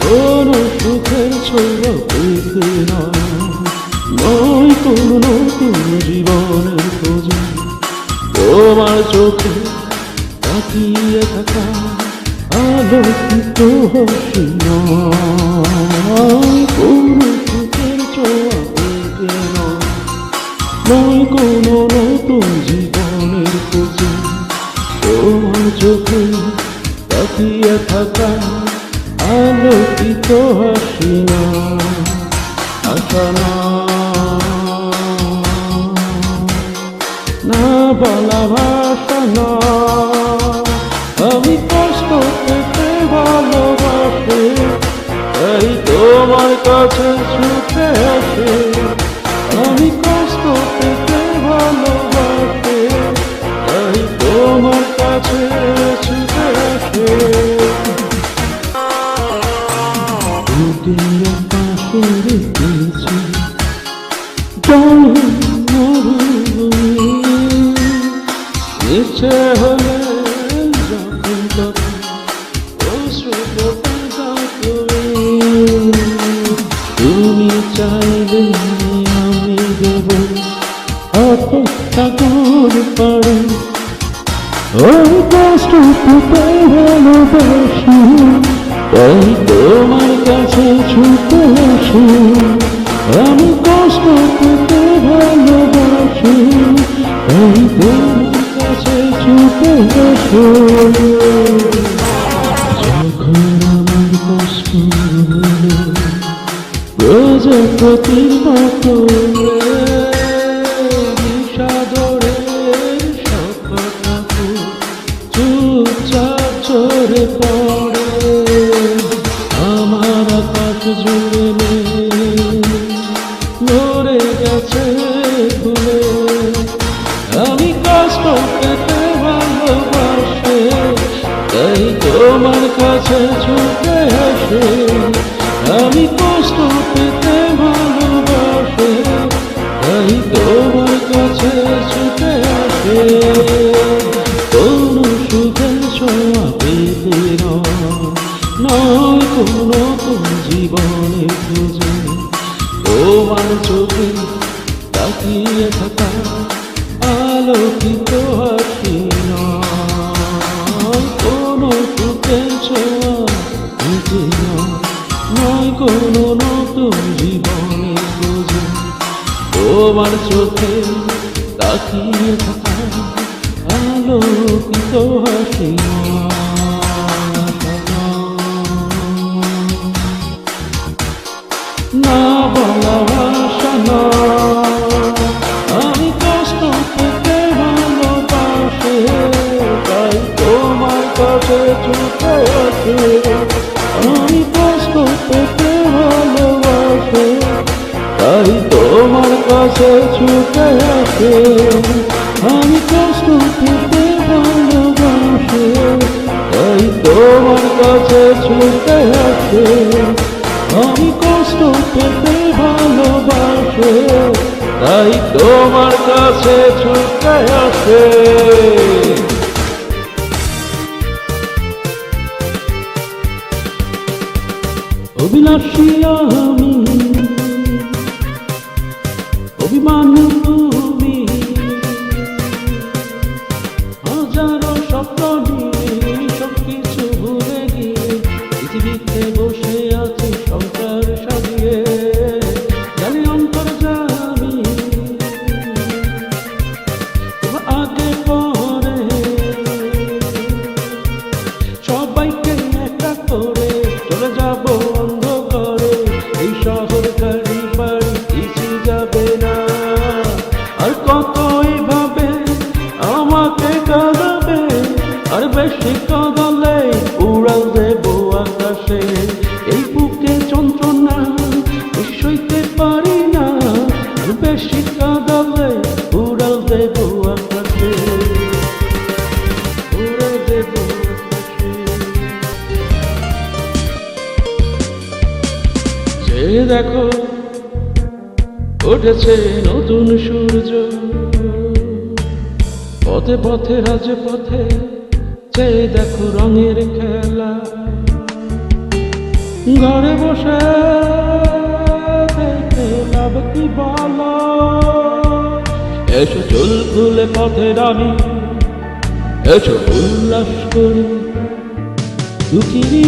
কোনো সুখের ছোঁয়া পেতে নয় কোনো নতুন জীবনের খোঁজে তোমার চোখে তাকিয়ে থাকা আলোকিত হাসি নয় কোনো সুখের ছোঁয়া পেতে নয় কোনো নতুন জীবনের খোঁজে তোমার চোখে তাকিয়ে থাকা আলোকিত হাসি আশা না বলা ভাষা না আমি কষ্ট পেতে ভালোবাসি তাই তোমার কাছে ছুটে আসে আমি কষ্ট পেতে ভালোবাসি তাই তোমার কাছে ছুটে আসে বুকের পাশে রেখেছি ইচ্ছে হলে যখন তখন তুমি চাইলে আমি দেব অপেক্ষা করে পারে ওই কষ্ট পেতে ভালোবাসি তাই তোমার কাছে ছুটে আসি আমি কষ্ট পেতে ভালোবাসি তাই তোমার কাছে ছুটে আসি যখন আমার কষ্ট প্রজাপতির মতো বিষাদরের সব চুপচাপ ঝরে পড়ে আমার আকাশ জুড়ে মরে গেছে ভুলে আমি কষ্ট পেতে ভালোবাসে তাই তোমার কাছে ছুটে আসে আমি কষ্ট পেতে ভালোবাসে তাই তোমার কাছে ছুটে আসে কোনো সুখের ছোঁয়া পেতে নয় কোনো নতুন জীবনের খোঁজে তোমার চোখে তাকিয়ে থাকা আলোকিত হাসি নয় কোনো সুখের ছোঁয়া পেতে নয় কোনো নতুন জীবনের খোঁজে তোমার চোখে তাকিয়ে থাকা আলোকিত হাসি না বলা ভাষা না আমি কষ্ট পেতে ভালোবাসে তাই তোমার কাছে ছুটে আসে আমি কষ্ট পেতে ভালোবাসে তাই তোমার কাছে ছুটে আসে আমি কষ্ট পেতে ভালোবাসে তাই তোমার কাছে ছুটে আসে আমি কষ্ট পেতে ভালোবাসে তাই তোমার কাছে ছুটে আসে অভিলাষী আমি অভিমানী তুমি হাজারো স্বপ্ন নিয়ে সবকিছু ভুলে গিয়ে পৃথিবীতে বসে আছি সংসার সাজিয়ে জানি অন্তর জানি আগে পরে সবাইকে একটা করে চলে যাব অন্ধকারে এই শহর গাড়ি বাড়ি কিছু যাবে না আর কত এইভাবে আমাকে কাঁদাবে আর বেশি কাঁদালে উড়াল দেব আকাশে এই বুকে যন্ত্রণা সইতে পারি না আর বেশি কাঁদালে উড়াল দেব আকাশে উড়ে দেব আকাশে যে দেখো উঠেছে নতুন সূর্য পথে পথে রাজপথে যে দেখো রঙের খেলা ঘরে বসে থেকে লাভ কি বলো? এসো চুল খুলে পথে নামি, এসো উল্লাস করি দুঃখিনী